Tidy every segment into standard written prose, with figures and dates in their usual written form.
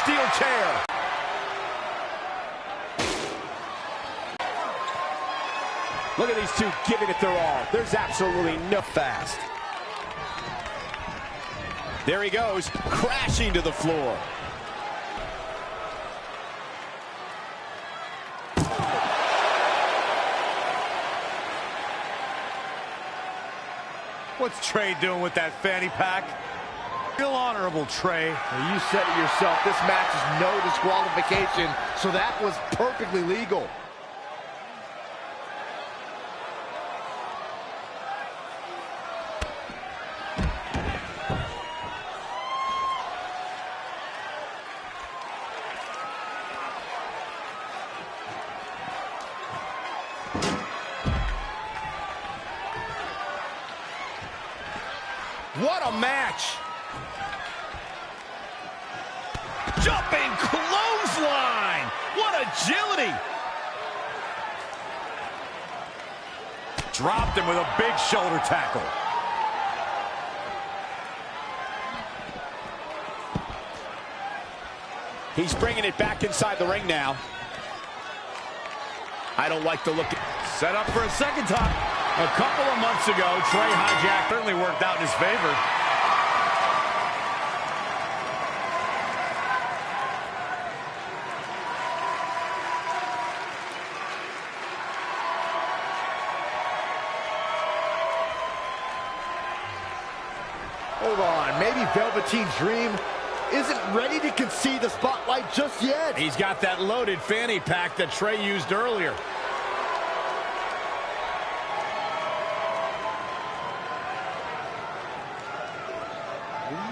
steel chair. Look at these two giving it their all. There's absolutely no fast. There he goes, crashing to the floor. What's Trey doing with that fanny pack? Feel honorable, Trey. Well, you said it yourself. This match is no disqualification, so that was perfectly legal. What a match! Jumping clothesline! What agility! Dropped him with a big shoulder tackle. He's bringing it back inside the ring now. I don't like the look. Set up for a second time. A couple of months ago, Trey hijack certainly worked out in his favor. Hold on, maybe Velveteen Dream isn't ready to concede the spotlight just yet. He's got that loaded fanny pack that Trey used earlier.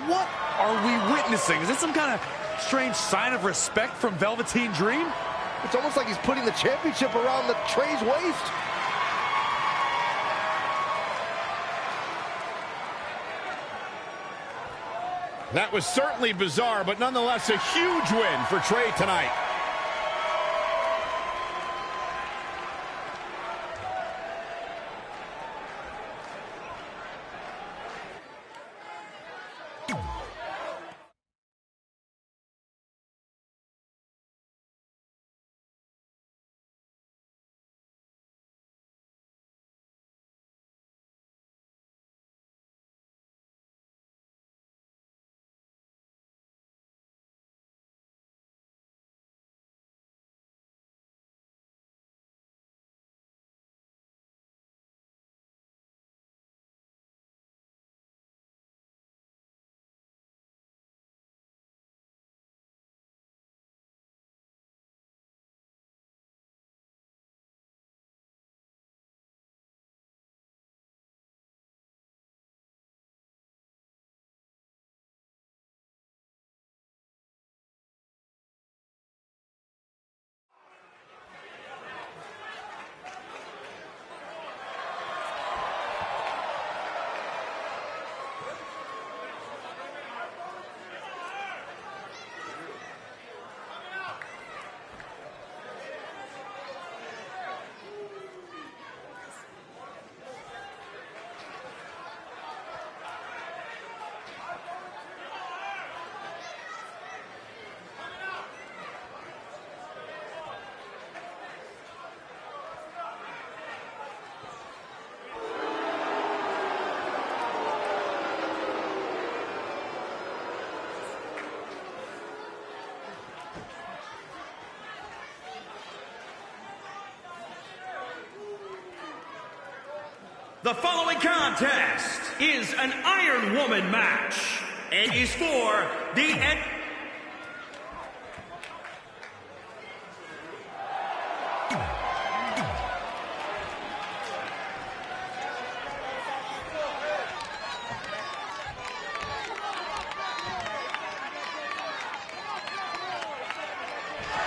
What are we witnessing? Is this some kind of strange sign of respect from Velveteen Dream? It's almost like he's putting the championship around the Trey's waist. That was certainly bizarre, but nonetheless a huge win for Trey tonight. The following contest is an Iron Woman match and is for the...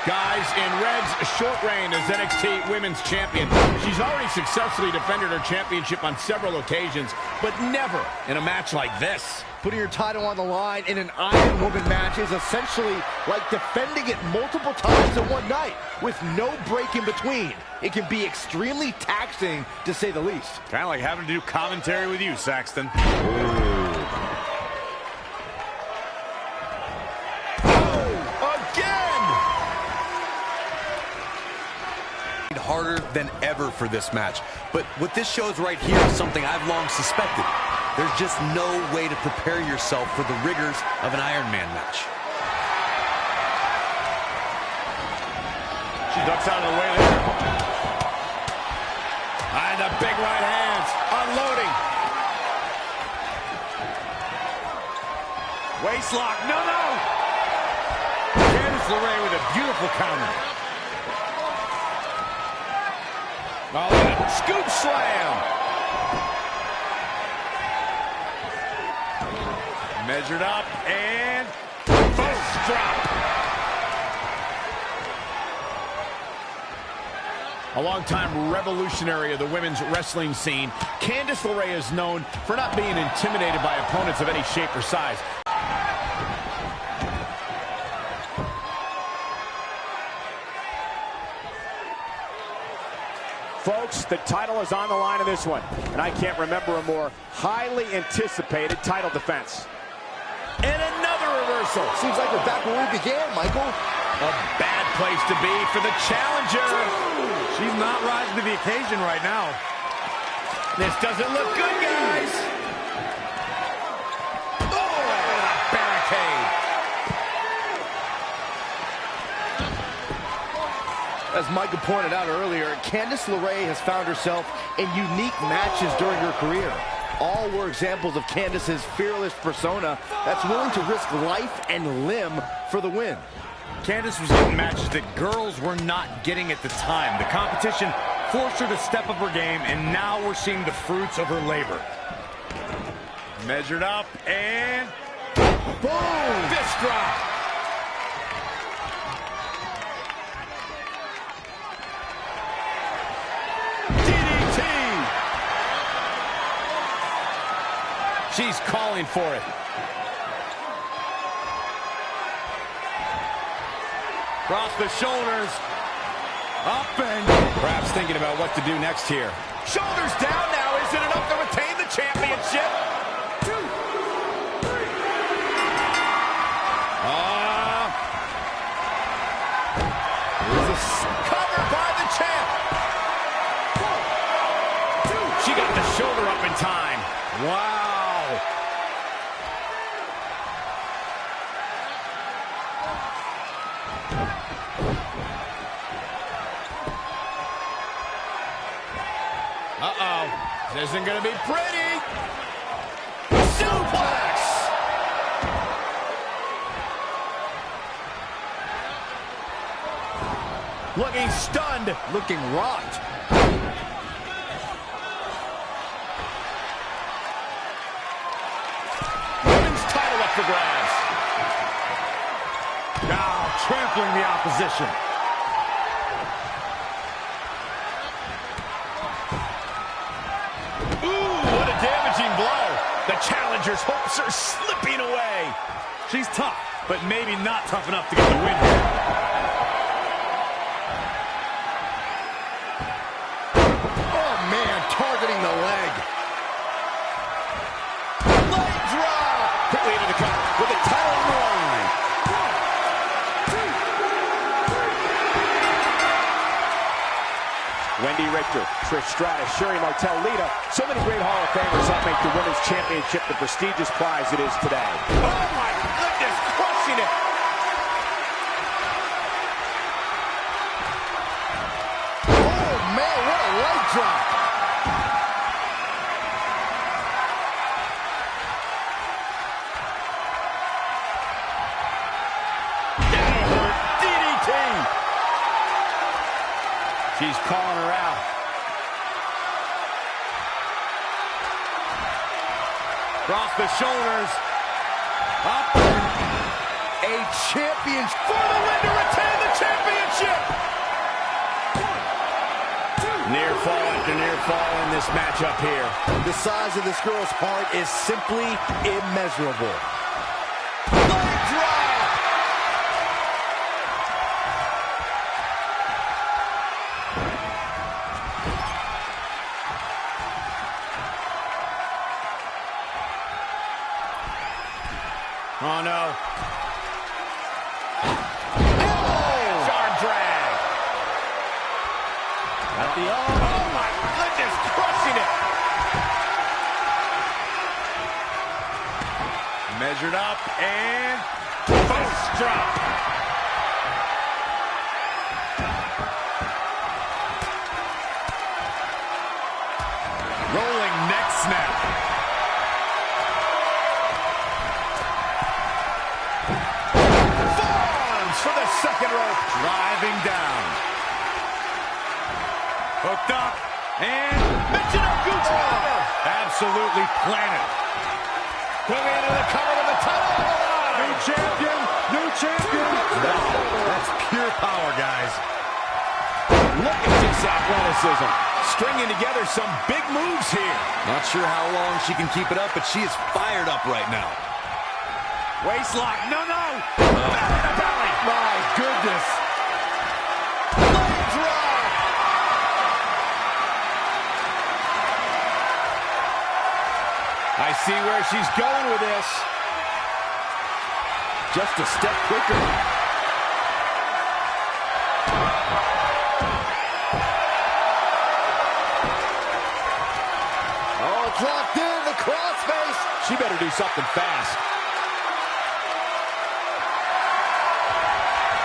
Guys, in Red's short reign as NXT Women's Champion, she's already successfully defended her championship on several occasions, but never in a match like this. Putting your title on the line in an Iron Woman match is essentially like defending it multiple times in one night with no break in between. It can be extremely taxing, to say the least. Kind of like having to do commentary with you, Saxton. Oh, harder than ever for this match. But what this shows right here is something I've long suspected. There's just no way to prepare yourself for the rigors of an Iron Man match. She ducks out of the way there. And the big right hands, unloading. Waistlock, no! Candice LeRae with a beautiful counter. Oh, look at that scoop slam. Measured up and first drop. A longtime revolutionary of the women's wrestling scene, Candice LeRae is known for not being intimidated by opponents of any shape or size. Folks, the title is on the line in this one, and I can't remember a more highly anticipated title defense. And another reversal. Seems like we're back where we began, Michael. A bad place to be for the challenger. She's not rising to the occasion right now. This doesn't look good, guys. Oh, barricade. As Michael pointed out earlier, Candice LeRae has found herself in unique matches during her career. All were examples of Candice's fearless persona that's willing to risk life and limb for the win. Candice was getting matches that girls were not getting at the time. The competition forced her to step up her game, and now we're seeing the fruits of her labor. Measured up and Boom! fist drop. DDT. She's calling for it. Across the shoulders. Up and... Perhaps thinking about what to do next here. Shoulders down now. Is it enough to retain the championship? 2, 3. Covered by the champ. 1, 2. She got the shoulder up in time. Wow. Uh-oh. This isn't going to be pretty. Suplex. Looking stunned. Looking rocked. Women's title up for grabs. Now trampling the opposition. Ooh, what a damaging blow. The challenger's hopes are slipping away. She's tough, but maybe not tough enough to get the win here. Oh, man, targeting the leg. Leg drop. Quickly into the cover with the title on the line. 1, 2. Wendy Richter, Trish Stratus, Sherry Martel, Lita. So many great Hall of Famers help make the Women's Championship the prestigious prize it is today. Oh, my goodness, crushing it. Oh, man, what a leg drop. That'll hurt. DDT. She's calling her out. Across the shoulders. Up. A champion For the win to retain the championship. 1, 2. Near fall after near fall in this matchup here. The size of this girl's heart is simply immeasurable. Leg drop. Oh, no. Arm drag. measured up, and post drop. Rolling neck snap. Forearms for the second rope. Driving down. Hooked up. And Michinoku cover. Absolutely planted. Going into the cover with the title on the line. New champion. New champion. That's pure power, guys. Look at this athleticism. Stringing together some big moves here. Not sure how long she can keep it up, but she is fired up right now. Waist lock. No, no. Back in the belly. My goodness. Leg drop. I see where she's going with this. Just a step quicker. Oh, it's locked in. The crossface. She better do something fast.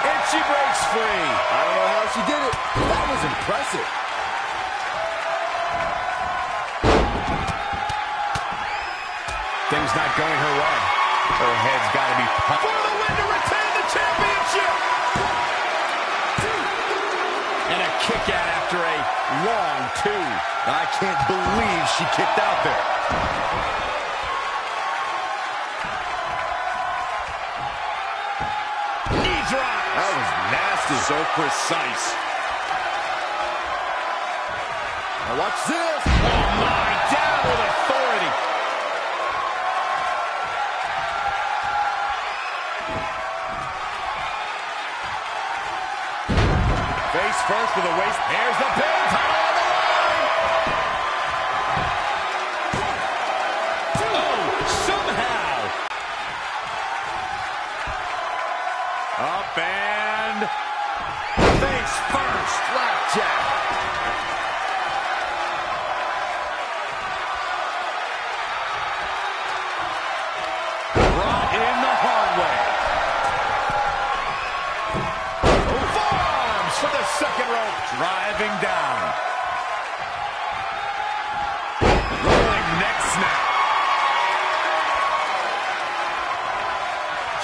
And she breaks free. I don't know how she did it. That was impressive. Things not going her way. Her head's got to be pumped. For the win to retain the championship. And a kick out after a long two. I can't believe she kicked out there. Knee drop. That was nasty. So precise. Now watch this. Oh, my. Down with authority. Face first with a waist. Here's the pin. Title on the line. Oh, somehow. Up and face first. Slapjack. Brought in the hard way. Forearms for the second rope. Driving down. Rolling neck snap.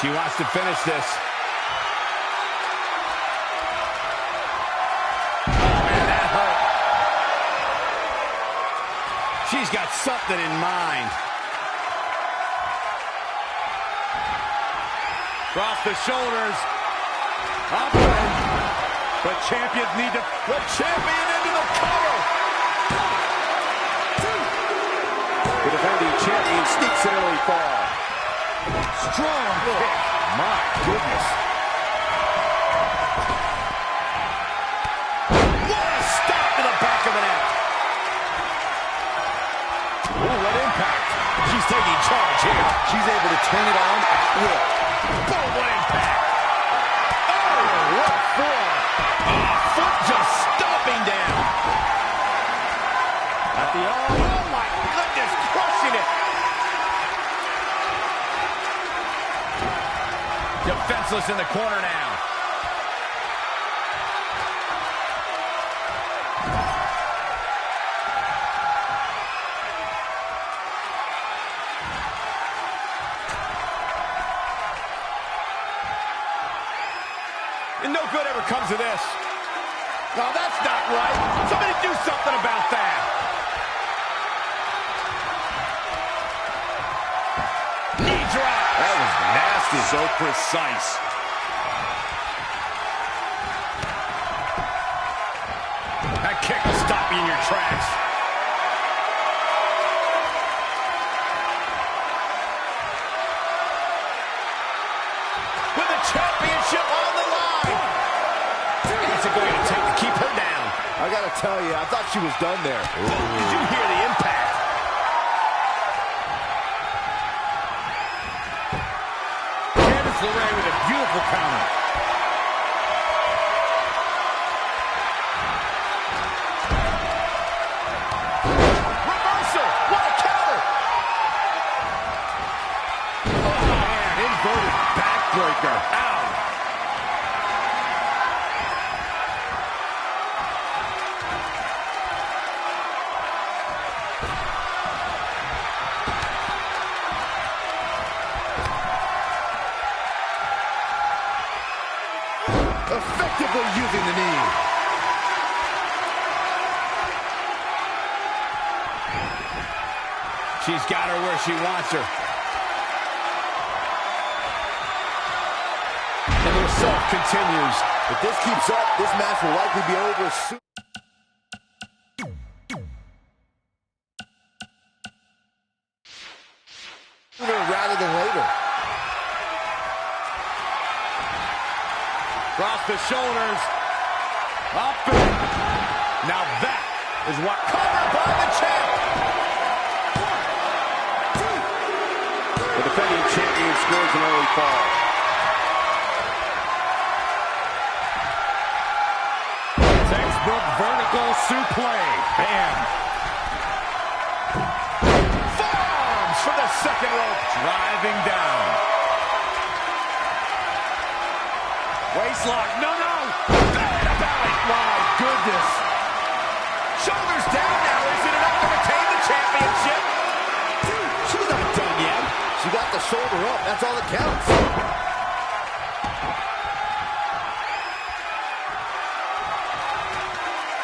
She wants to finish this. Oh, man, that hurt. She's got something in mind. Across the shoulders. Up and... But champions need to... The champion into the cover. The defending champion sneaks an early fall. Strong kick. My goodness. What a stop to the back of the neck. Ooh, what impact. She's taking charge here. She's able to turn it on at will. Boom, what impact. Oh, what forearm. Foot just stomping down. At the arm. Oh, my goodness, crushing it. Defenseless in the corner now. And no good ever comes of this. No, that's not right. Somebody do something about that. Knee drop. That was nasty. So precise. That kick will stop you in your tracks. With the championship on the line. What's it going to take to keep her down? I gotta tell you, I thought she was done there. Did you hear the impact? Candice LeRae with a beautiful counter. Reversal! What a counter! Backbreaker. Ow. Effectively using the knee. She's got her where she wants her. And the assault continues. If this keeps up, this match will likely be over soon. Sooner rather than later. Across the shoulders. Up and... Now that is what... Covered by the champ! The defending champion scores an early fall. Textbook vertical suplex. Bam! Forearms for the second rope. Driving down. Waistlock. No, no! Bad about it. My goodness. Shoulders down now. Is it enough to retain the championship? She's not done yet. She got the shoulder up. That's all that counts.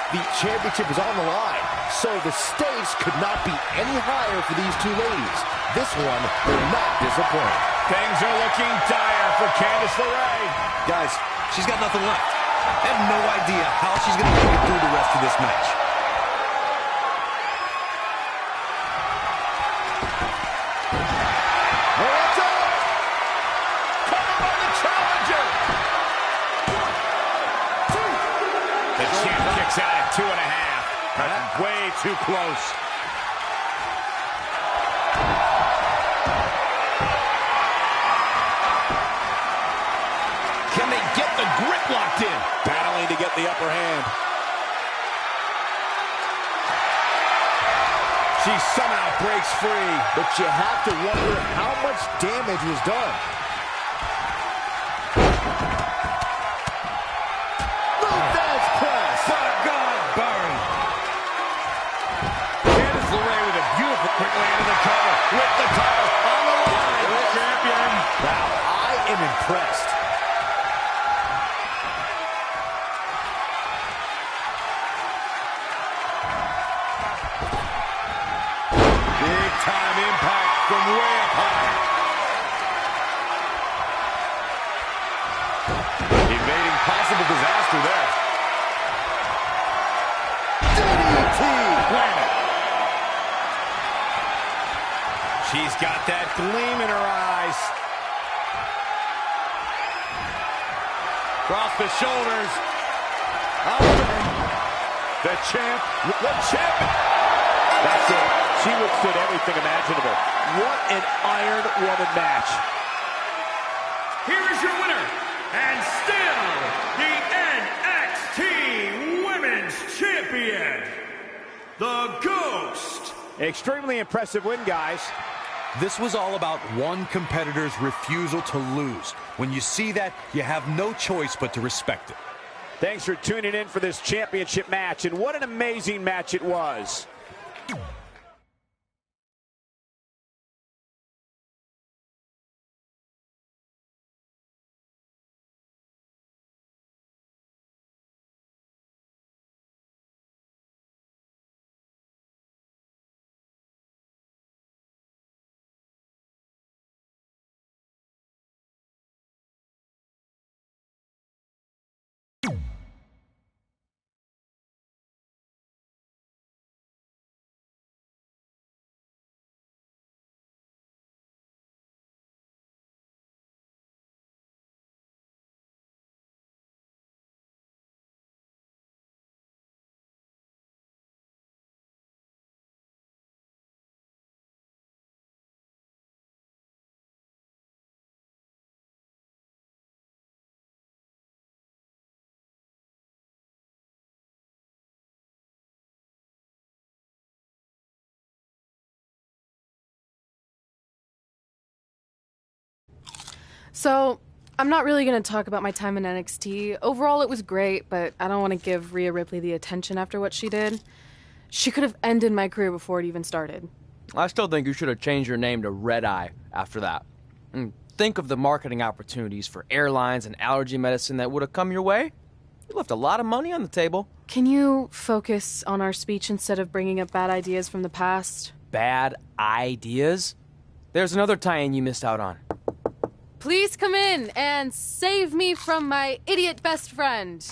The championship is on the line, so the stakes could not be any higher for these two ladies. This one will not disappoint. Things are looking dire for Candice LeRae. Guys, she's got nothing left. I have no idea how she's going to make it through the rest of this match. Hands up! Covered by the challenger! 1, 2. The champ kicks out at 2.5. That's way too close. Can they get the grip locked in? Battling to get the upper hand. She somehow breaks free. But you have to wonder how much damage was done. Lopez press. By God, Barry. Candice LeRae with a beautiful quickly into the cover. With the title on the line. The champion. Wow, I am impressed. Big time impact from way up high. Evading possible disaster there. DDT. Planet. She's got that gleam in her eyes. Across the shoulders. Up and the champ. The champion. That's it. She withstood everything imaginable. What an Iron Woman match. Here is your winner, and still the NXT Women's Champion, the Ghost. Extremely impressive win, guys. This was all about one competitor's refusal to lose. When you see that, you have no choice but to respect it. Thanks for tuning in for this championship match, and what an amazing match it was. So, I'm not really going to talk about my time in NXT. Overall, it was great, but I don't want to give Rhea Ripley the attention after what she did. She could have ended my career before it even started. I still think you should have changed your name to Red Eye after that. And think of the marketing opportunities for airlines and allergy medicine that would have come your way. You left a lot of money on the table. Can you focus on our speech instead of bringing up bad ideas from the past? Bad ideas? There's another tie-in you missed out on. Please come in and save me from my idiot best friend.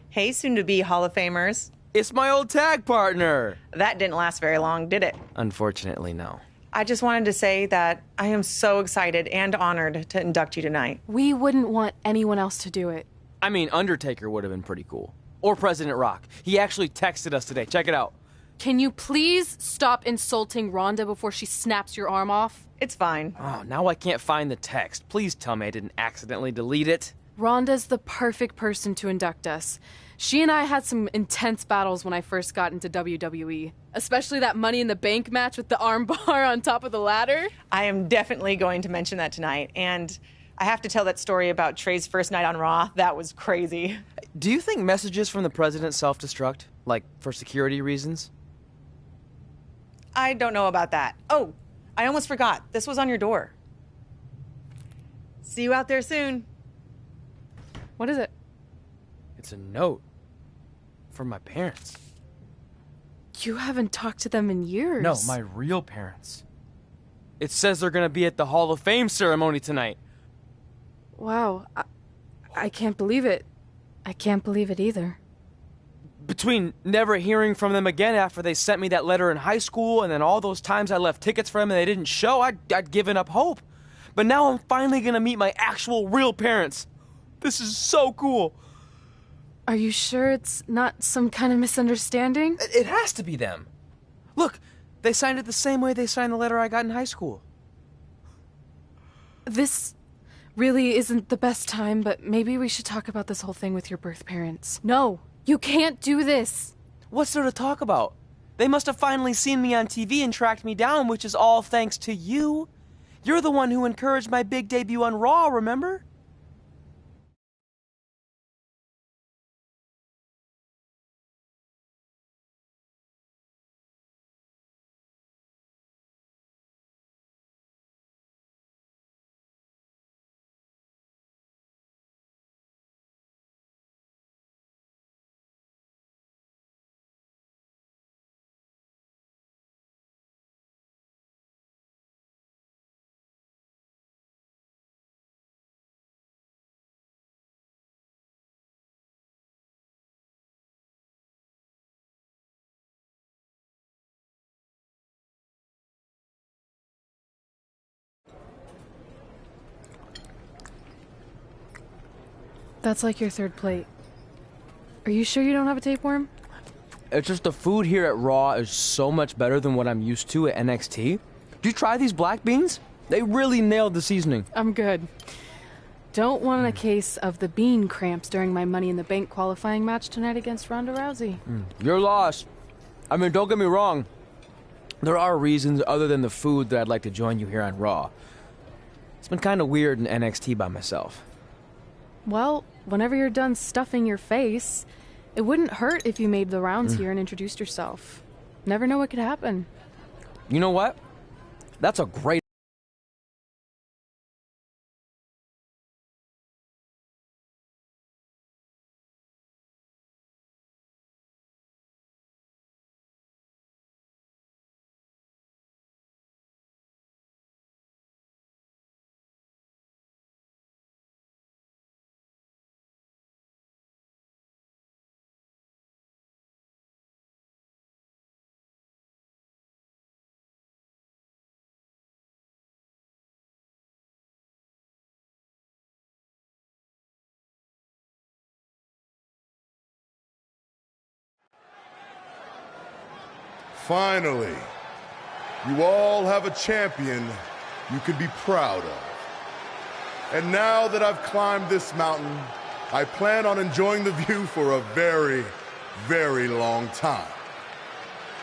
Hey, soon-to-be Hall of Famers. It's my old tag partner. That didn't last very long, did it? Unfortunately, no. I just wanted to say that I am so excited and honored to induct you tonight. We wouldn't want anyone else to do it. I mean, Undertaker would have been pretty cool. Or President Rock. He actually texted us today. Check it out. Can you please stop insulting Rhonda before she snaps your arm off? It's fine. Oh, now I can't find the text. Please tell me I didn't accidentally delete it. Rhonda's the perfect person to induct us. She and I had some intense battles when I first got into WWE. Especially that Money in the Bank match with the arm bar on top of the ladder. I am definitely going to mention that tonight. And I have to tell that story about Trey's first night on Raw. That was crazy. Do you think messages from the president self-destruct? Like, for security reasons? I don't know about that. Oh, I almost forgot. This was on your door. See you out there soon. What is it? It's a note. From my parents. You haven't talked to them in years. No, my real parents. It says they're gonna be at the Hall of Fame ceremony tonight. Wow. I can't believe it. I can't believe it either. Between never hearing from them again after they sent me that letter in high school and then all those times I left tickets for them and they didn't show, I'd given up hope. But now I'm finally gonna meet my actual real parents. This is so cool. Are you sure it's not some kind of misunderstanding? It has to be them. Look, they signed it the same way they signed the letter I got in high school. This really isn't the best time, but maybe we should talk about this whole thing with your birth parents. No, you can't do this. What's there to talk about? They must have finally seen me on TV and tracked me down, which is all thanks to you. You're the one who encouraged my big debut on Raw, remember? That's like your third plate. Are you sure you don't have a tapeworm? It's just the food here at Raw is so much better than what I'm used to at NXT. Did you try these black beans? They really nailed the seasoning. I'm good. Don't want a case of the bean cramps during my Money in the Bank qualifying match tonight against Ronda Rousey. Your loss. I mean, don't get me wrong. There are reasons other than the food that I'd like to join you here on Raw. It's been kind of weird in NXT by myself. Well, whenever you're done stuffing your face, it wouldn't hurt if you made the rounds here and introduced yourself. Never know what could happen. You know what? That's a great... Finally, you all have a champion you can be proud of. And now that I've climbed this mountain, I plan on enjoying the view for a very, very long time.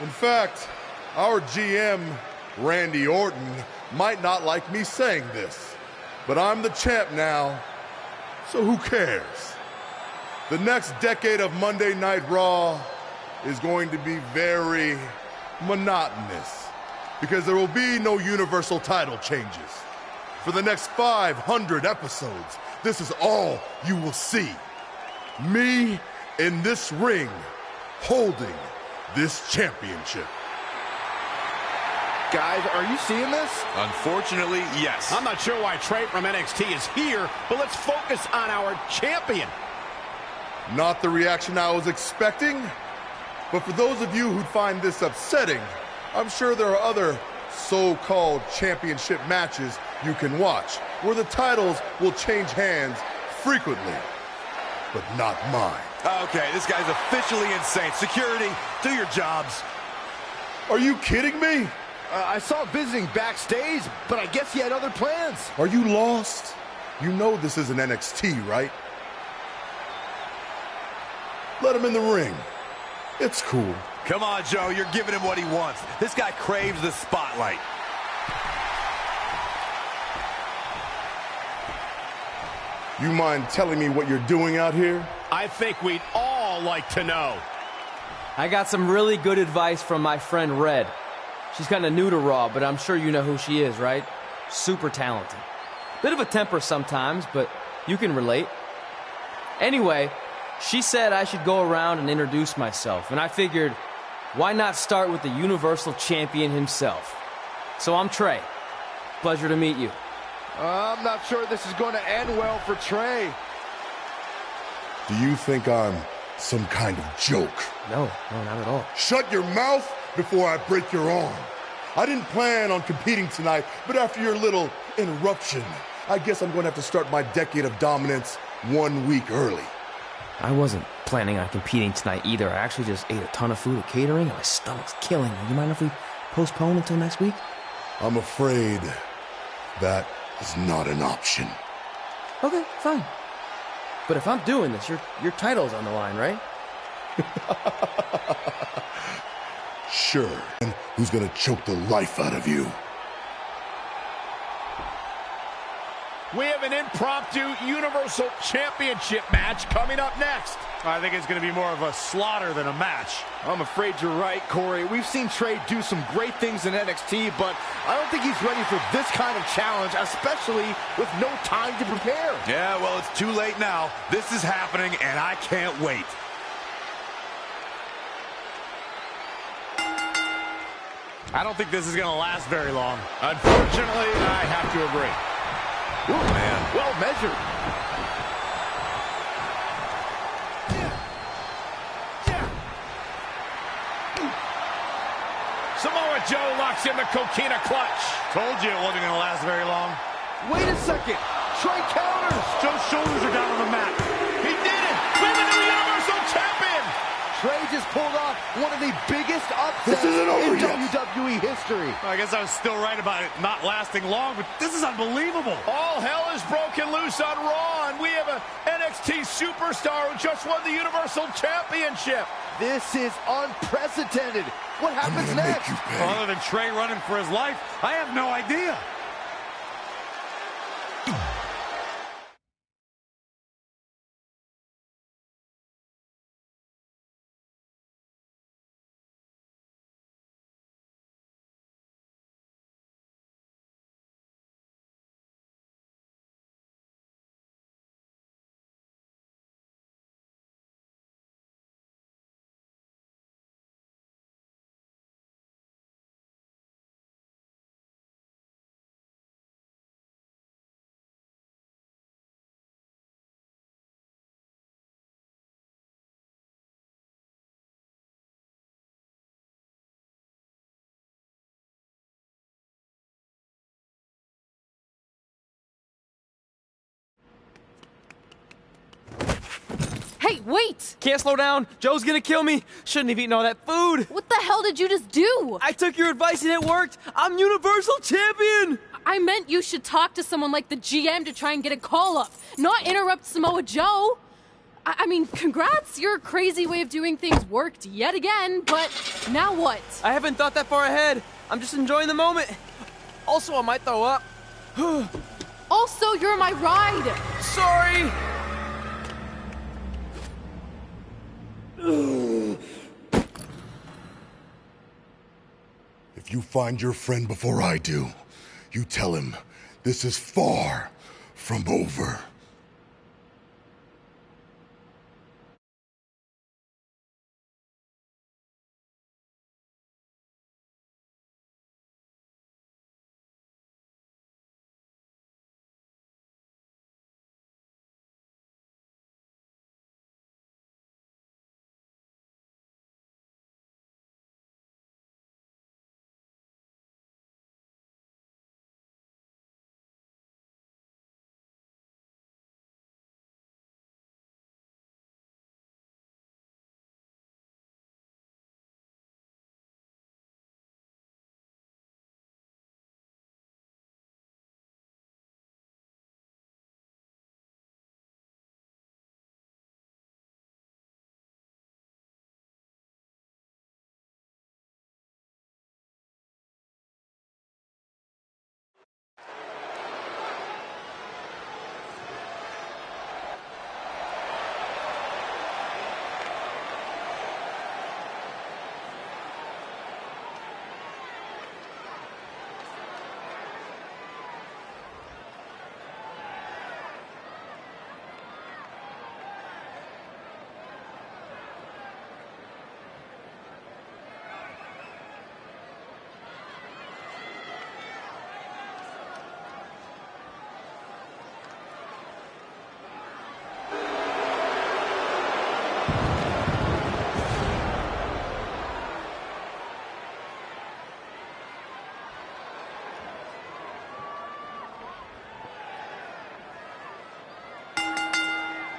In fact, our GM, Randy Orton, might not like me saying this, but I'm the champ now, So who cares? The next decade of Monday Night Raw is going to be very monotonous because there will be no Universal title changes. For the next 500 episodes, this is all you will see. Me in this ring holding this championship. Guys, are you seeing this? Unfortunately, yes. I'm not sure why Trey from NXT is here, but let's focus on our champion. Not the reaction I was expecting, but for those of you who'd find this upsetting, I'm sure there are other so-called championship matches you can watch where the titles will change hands frequently, but not mine. Okay, this guy's officially insane. Security, do your jobs. Are you kidding me? I saw him visiting backstage, but I guess he had other plans. Are you lost? You know this isn't NXT, right? Let him in the ring. It's cool. Come on, Joe, you're giving him what he wants. This guy craves the spotlight. You mind telling me what you're doing out here? I think we'd all like to know. I got some really good advice from my friend Red. She's kind of new to Raw, but I'm sure you know who she is, right? Super talented. Bit of a temper sometimes, but you can relate. Anyway, she said I should go around and introduce myself, and I figured, why not start with the Universal Champion himself? So I'm Trey. Pleasure to meet you. I'm not sure this is going to end well for Trey. Do you think I'm some kind of joke? No, not at all. Shut your mouth before I break your arm. I didn't plan on competing tonight, but after your little interruption, I guess I'm going to have to start my decade of dominance 1 week early. I wasn't planning on competing tonight either. I actually just ate a ton of food at catering, and my stomach's killing me. You mind if we postpone until next week? I'm afraid that is not an option. Okay, fine. But if I'm doing this, your title's on the line, right? Sure. And who's gonna choke the life out of you? We have an impromptu Universal Championship match coming up next. I think it's going to be more of a slaughter than a match. I'm afraid you're right, Corey. We've seen Trey do some great things in NXT, but I don't think he's ready for this kind of challenge, especially with no time to prepare. Yeah, well, it's too late now. This is happening, and I can't wait. I don't think this is going to last very long. Unfortunately, I have to agree. Ooh, man. Well measured. Samoa Joe locks in the Coquina clutch. Told you it wasn't going to last very long. Wait a second. Trey counters. Joe's shoulders are down on the mat. He did it. We have a new Universal Champion. Trey just pulled off one of the biggest upsets This isn't over in yet. WWE history. I guess I was still right about it not lasting long, but this is unbelievable. All hell is broken loose on Raw, and we have an NXT superstar who just won the Universal Championship. This is unprecedented. What I'm happens gonna next? make you pay. Other than Trey running for his life, I have no idea. Hey, wait! Can't slow down. Joe's gonna kill me. Shouldn't have eaten all that food. What the hell did you just do? I took your advice and it worked. I'm Universal Champion. I meant you should talk to someone like the GM to try and get a call up, not interrupt Samoa Joe. I mean, congrats. Your crazy way of doing things worked yet again, but now what? I haven't thought that far ahead. I'm just enjoying the moment. Also, I might throw up. Also, you're my ride. sorry. If you find your friend before I do, you tell him this is far from over.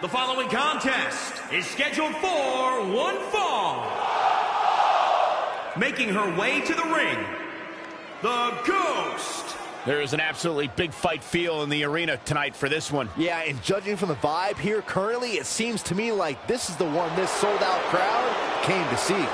The following contest is scheduled for one fall. Making her way to the ring, the Ghost. There is an absolutely big fight feel in the arena tonight for this one. Yeah, and judging from the vibe here currently, it seems to me like this is the one this sold-out crowd came to see.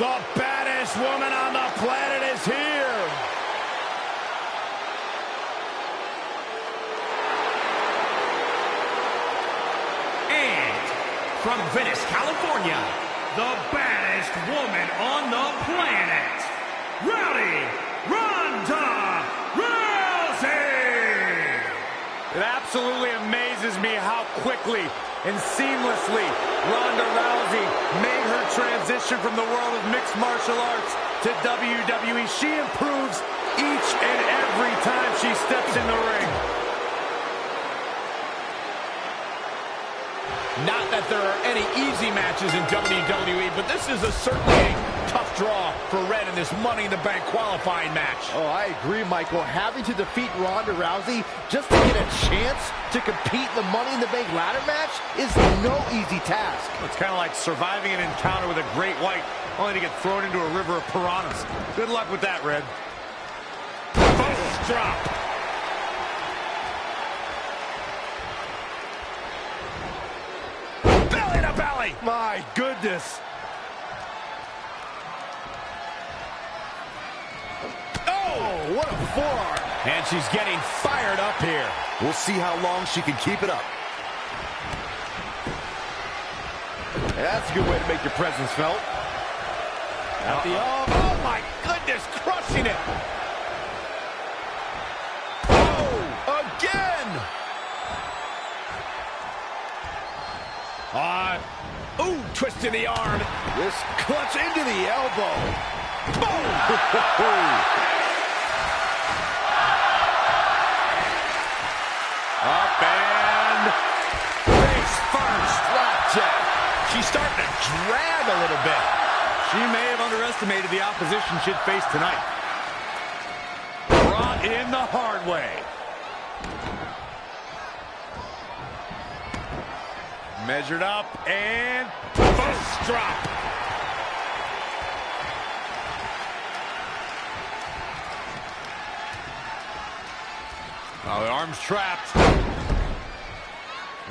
The baddest woman on the planet is here. And from Venice, California, the baddest woman on the planet, Rowdy Ronda Rousey. It absolutely amazes me how quickly and seamlessly Ronda Rousey made her transition from the world of mixed martial arts to WWE. She improves each and every time she steps in the ring. Not that there are any easy matches in WWE, but this is certainly a tough draw for Red in this Money in the Bank qualifying match. Oh, I agree, Michael. Having to defeat Ronda Rousey just to get a chance to compete in the Money in the Bank ladder match is no easy task. It's kind of like surviving an encounter with a great white, only to get thrown into a river of piranhas. Good luck with that, Red. First drop. Belly to belly. My goodness. Oh, what a forearm. And she's getting fired up here. We'll see how long she can keep it up. That's a good way to make your presence felt. At the oh my goodness, crushing it. Oh, again. Ooh, twisting the arm. This clutch into the elbow. Boom. Up and Face first. Flapjack. She's starting to drag a little bit. she may have underestimated the opposition she'd face tonight. Brought in the hard way. Measured up and First drop. oh, the arm's trapped.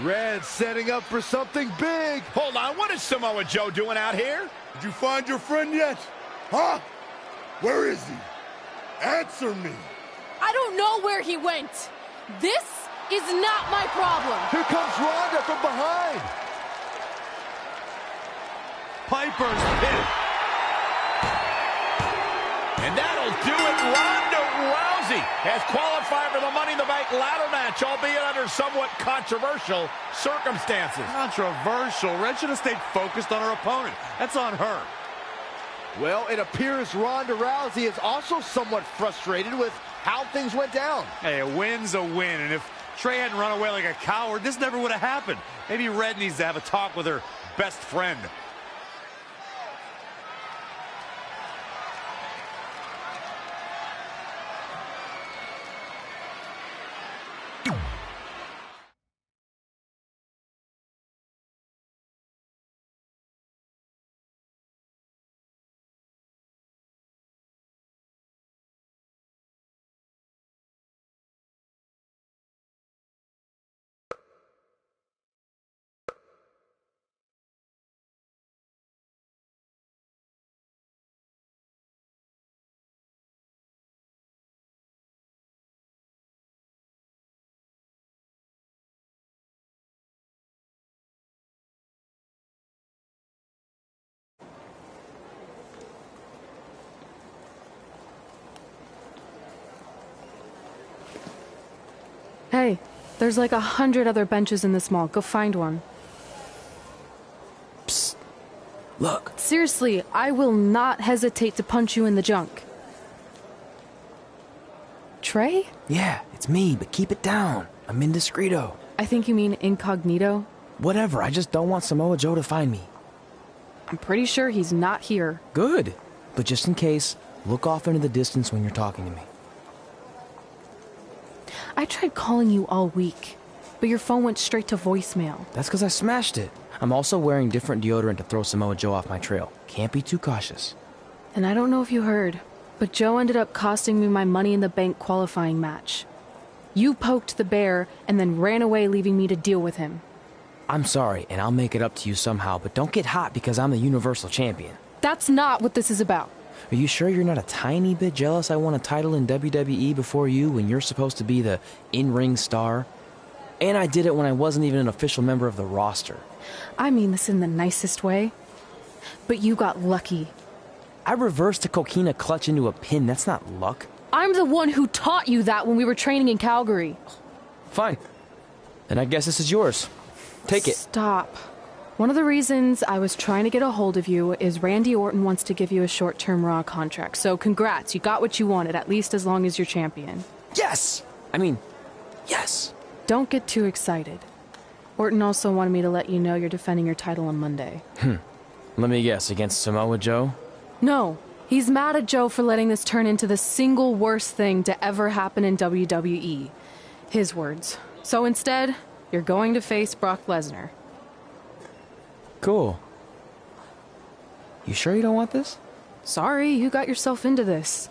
Red setting up for something big. Hold on, what is Samoa Joe doing out here? Did you find your friend yet? Huh? Where is he? Answer me. I don't know where he went. This is not my problem. Here comes Ronda from behind. Piper's pin. And that'll do it. Ronda Rousey has qualified for the Money in the Bank ladder match, albeit under somewhat controversial circumstances. Controversial. Red should have stayed focused on her opponent. That's on her. Well, it appears Ronda Rousey is also somewhat frustrated with how things went down. Hey, a win's a win, and if Trey hadn't run away like a coward, this never would have happened. Maybe Red needs to have a talk with her best friend. Hey, there's like 100 other benches in this mall. Go find one. Psst. Look. Seriously, I will not hesitate to punch you in the junk. Trey? Yeah, it's me, but keep it down. I'm indiscreto. I think you mean incognito. Whatever, I just don't want Samoa Joe to find me. I'm pretty sure he's not here. Good. But just in case, look off into the distance when you're talking to me. I tried calling you all week, but your phone went straight to voicemail. That's because I smashed it. I'm also wearing different deodorant to throw Samoa Joe off my trail. Can't be too cautious. And I don't know if you heard, but Joe ended up costing me my Money in the Bank qualifying match. You poked the bear and then ran away, leaving me to deal with him. I'm sorry, and I'll make it up to you somehow, but don't get hot because I'm the Universal Champion. That's not what this is about. Are you sure you're not a tiny bit jealous I won a title in WWE before you when you're supposed to be the in-ring star? And I did it when I wasn't even an official member of the roster. I mean this in the nicest way. But you got lucky. I reversed a coquina clutch into a pin. That's not luck. I'm the one who taught you that when we were training in Calgary. Fine. Then I guess this is yours. Take it. Stop. One of the reasons I was trying to get a hold of you is Randy Orton wants to give you a short-term Raw contract. So congrats, you got what you wanted, at least as long as you're champion. Yes! Yes! Don't get too excited. Orton also wanted me to let you know you're defending your title on Monday. Let me guess, against Samoa Joe? No, he's mad at Joe for letting this turn into the single worst thing to ever happen in WWE. His words. So instead, you're going to face Brock Lesnar. Cool. You sure you don't want this? Sorry, you got yourself into this.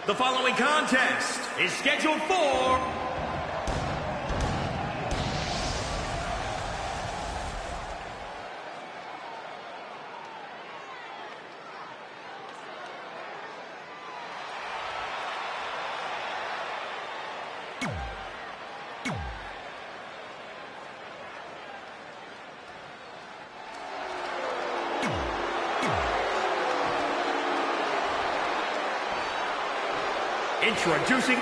The following contest is scheduled for Introducing...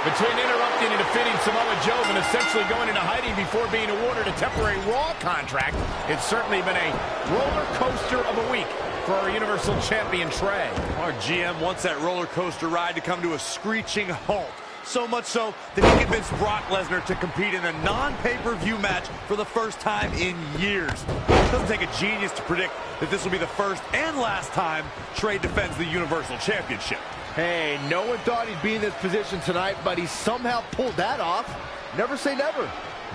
Between interrupting and defeating Samoa Joe and essentially going into hiding before being awarded a temporary Raw contract, it's certainly been a roller coaster of a week for our Universal Champion Trey. Our GM wants that roller coaster ride to come to a screeching halt. So much so that he convinced Brock Lesnar to compete in a non-pay-per-view match for the first time in years. It doesn't take a genius to predict that this will be the first and last time Trey defends the Universal Championship. Hey, no one thought he'd be in this position tonight, but he somehow pulled that off. Never say never.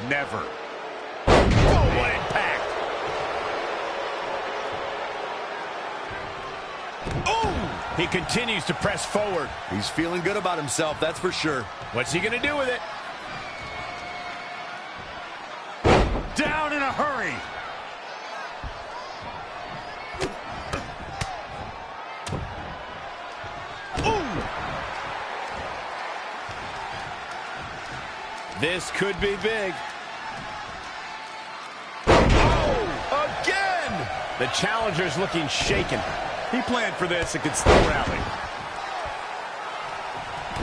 Never. Oh, what impact! Oh! He continues to press forward. He's feeling good about himself, that's for sure. What's he gonna do with it? Down in a hurry. This could be big. Oh, again! The challenger's looking shaken. He planned for this and could still rally.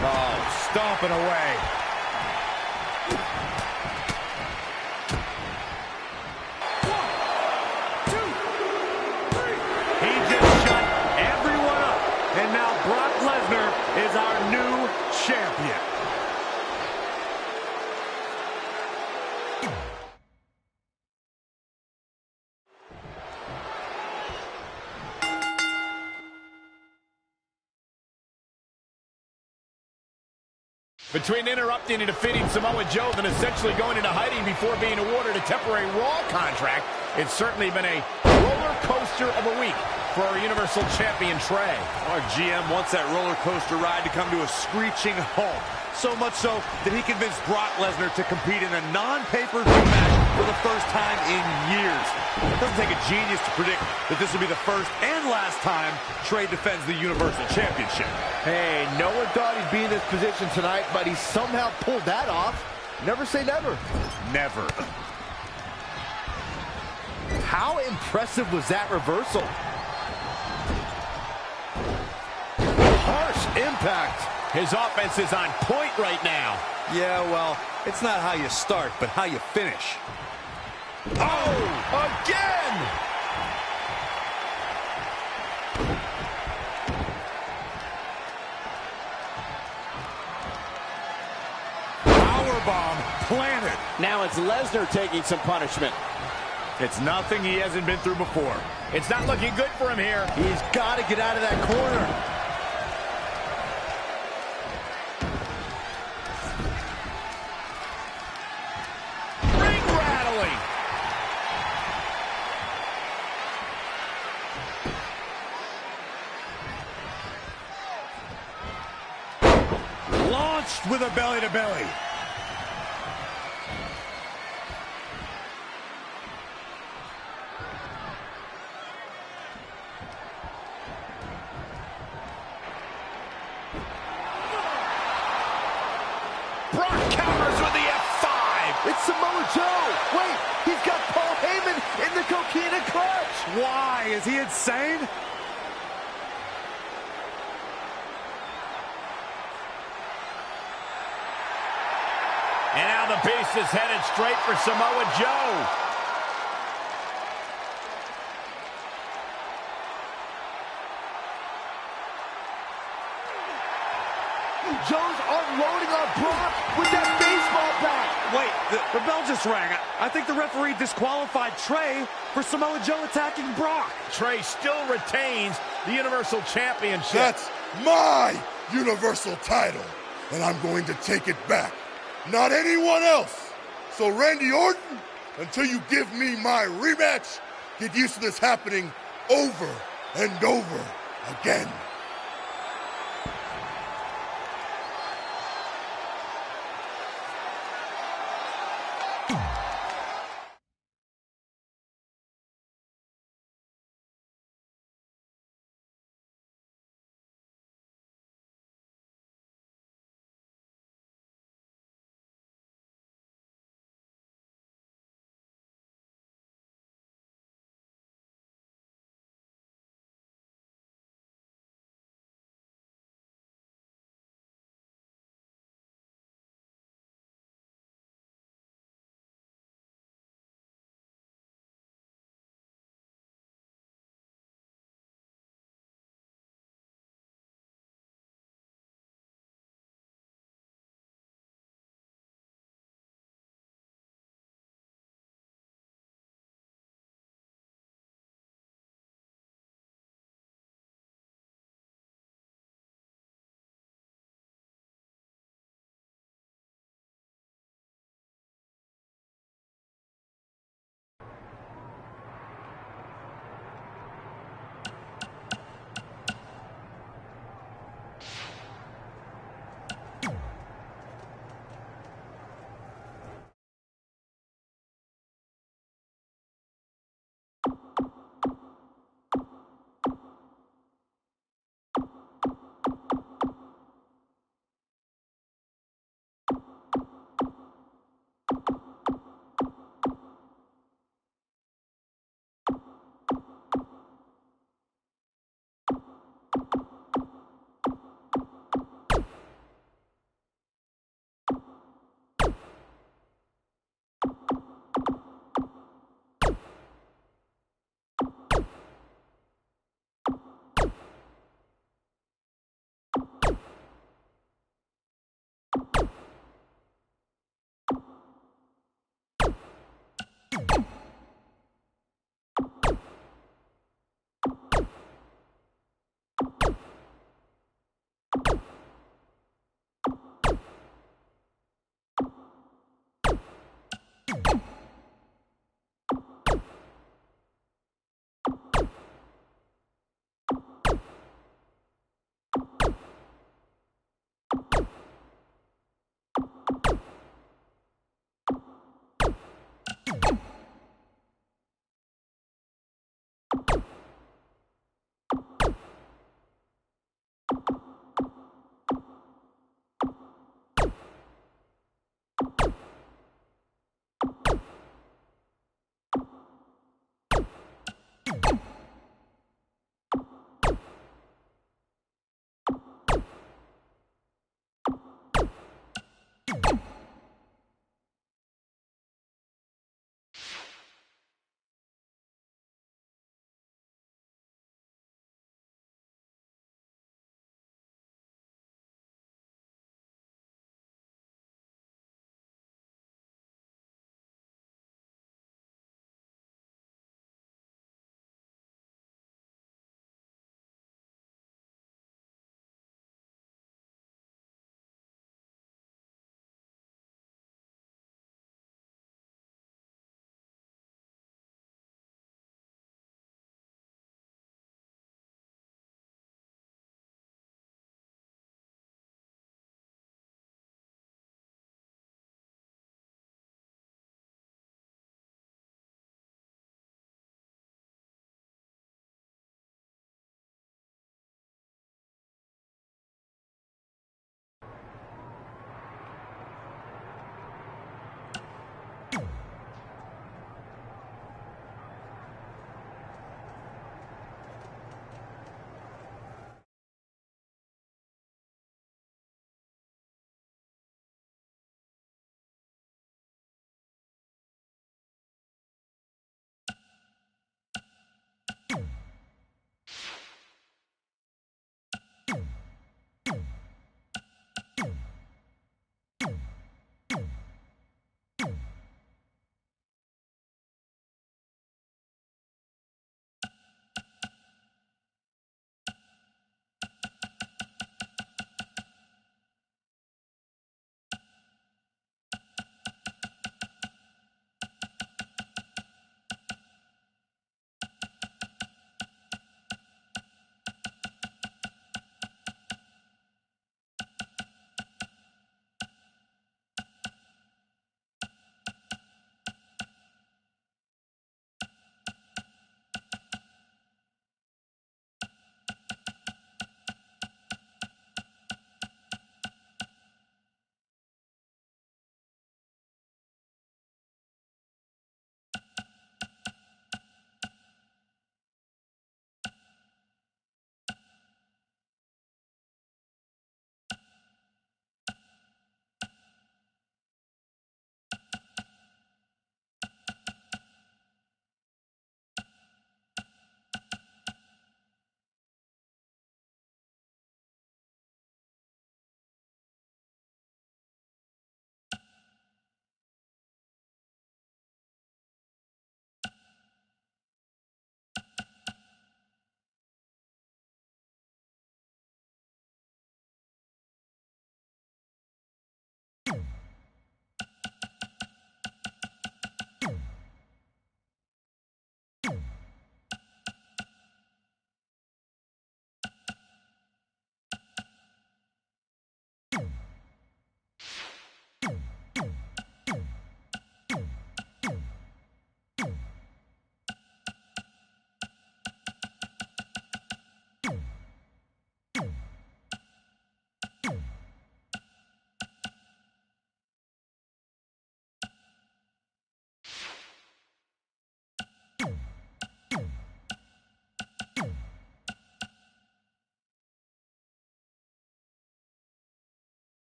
Oh, stomping away. He just shut everyone up. And now Brock Lesnar is our new champion. Between interrupting and defeating Samoa Joe and essentially going into hiding before being awarded a temporary Raw contract, it's certainly been a roller coaster of a week for our Universal Champion Trey. Our GM wants that roller coaster ride to come to a screeching halt. So much so that he convinced Brock Lesnar to compete in a non-pay-per-view match for the first time in years. It doesn't take a genius to predict that this will be the first and last time Trey defends the Universal Championship. Hey, no one thought he'd be in this position tonight, but he somehow pulled that off. Never say never. Never. How impressive was that reversal? Harsh impact. His offense is on point right now. Yeah, well, it's not how you start, but how you finish. Oh, again! Powerbomb planted. Now it's Lesnar taking some punishment. It's nothing he hasn't been through before. It's not looking good for him here. He's got to get out of that corner. Launched with a belly-to-belly. Brock counters with the F5. It's Samoa Joe. Wait, he's got Paul Heyman in the Coquina clutch. Why? Is he insane? And now the Beast is headed straight for Samoa Joe. Joe's unloading on Brock with that baseball bat. Wait, the bell just rang. I think the referee disqualified Trey for Samoa Joe attacking Brock. Trey still retains the Universal Championship. That's my Universal title, and I'm going to take it back. Not anyone else. So Randy Orton, until you give me my rematch, get used to this happening over and over again.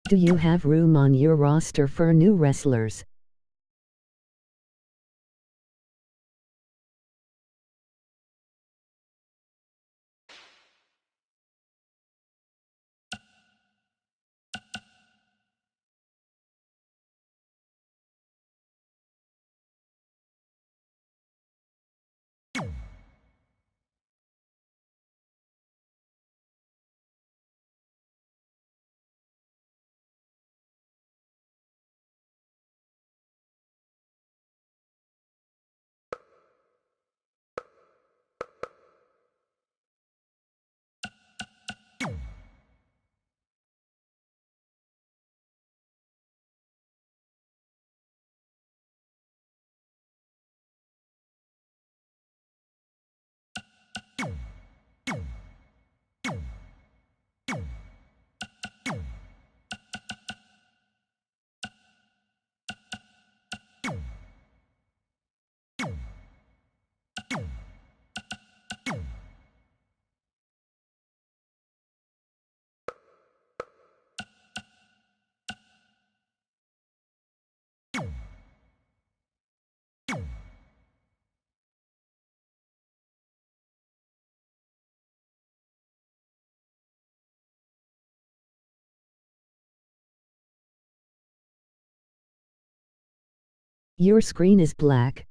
Do you have room on your roster for new wrestlers? Your screen is black.